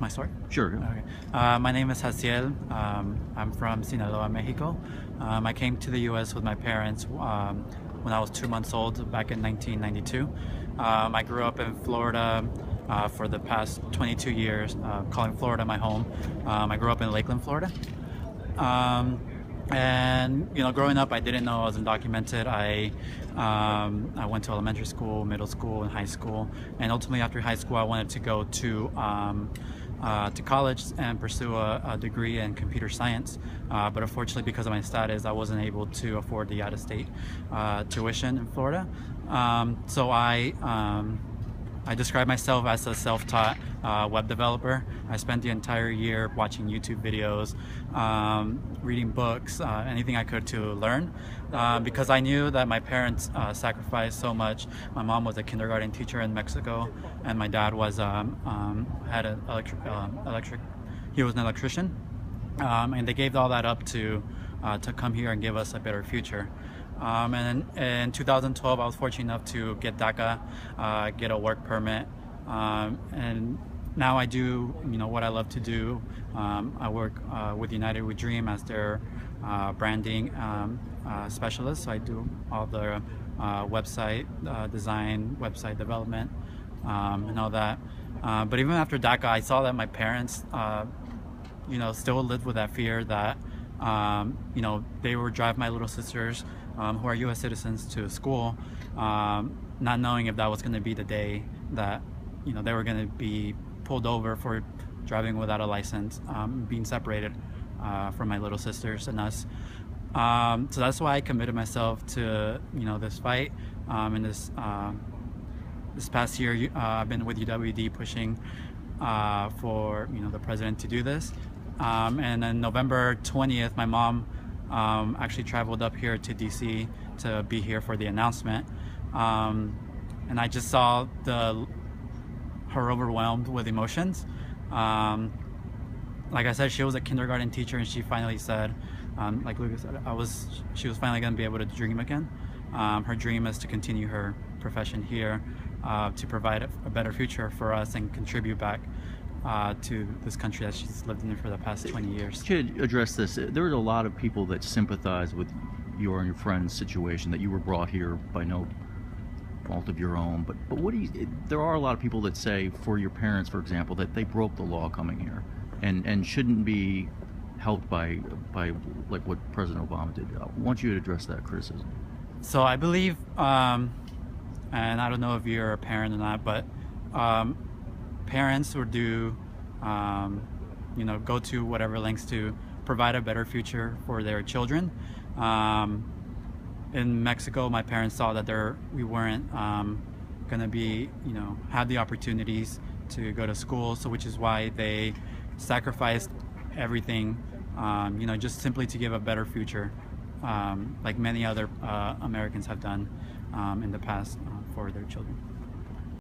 My story? Sure. Okay. My name is Haciel. I'm from Sinaloa, Mexico. I came to the U.S. with my parents when I was 2 months old back in 1992. I grew up in Florida for the past 22 years, calling Florida my home. I grew up in Lakeland, Florida. Um, and growing up, I didn't know I was undocumented. I went to elementary school, middle school, and high school, and ultimately after high school, I wanted to go to college and pursue a degree in computer science. But unfortunately, because of my status, I wasn't able to afford the out-of-state tuition in Florida. So I describe myself as a self-taught web developer. I spent the entire year watching YouTube videos, reading books, anything I could to learn, because I knew that my parents sacrificed so much. My mom was a kindergarten teacher in Mexico, and my dad was had an electric. He was an electrician, and they gave all that up to come here and give us a better future. And in 2012, I was fortunate enough to get DACA, get a work permit, and now I do, what I love to do. I work with United We Dream as their branding specialist. So I do all the website design, website development, and all that. But even after DACA, I saw that my parents, still lived with that fear that, they would drive my little sisters, who are U.S. citizens, to school, not knowing if that was going to be the day that, they were going to be pulled over for driving without a license, being separated from my little sisters and us. So that's why I committed myself to, this fight. And this past year, I've been with UWD pushing for, the president to do this. And on November 20th, my mom actually traveled up here to DC to be here for the announcement. And I just saw her overwhelmed with emotions. Like I said, she was a kindergarten teacher, and she finally said, like Lucas said, she was finally going to be able to dream again. Her dream is to continue her profession here, to provide a better future for us and contribute back to this country that she's lived in for the past 20 years. To address this, there are a lot of people that sympathize with your and your friend's situation, that you were brought here by no fault of your own. But there are a lot of people that say, for your parents, for example, that they broke the law coming here and shouldn't be helped by like what President Obama did. I want you to address that criticism. So I believe, and I don't know if you're a parent or not, but parents would do, go to whatever lengths to provide a better future for their children. In Mexico, my parents saw that we weren't going to be, have the opportunities to go to school, so which is why they sacrificed everything, just simply to give a better future, like many other Americans have done in the past for their children.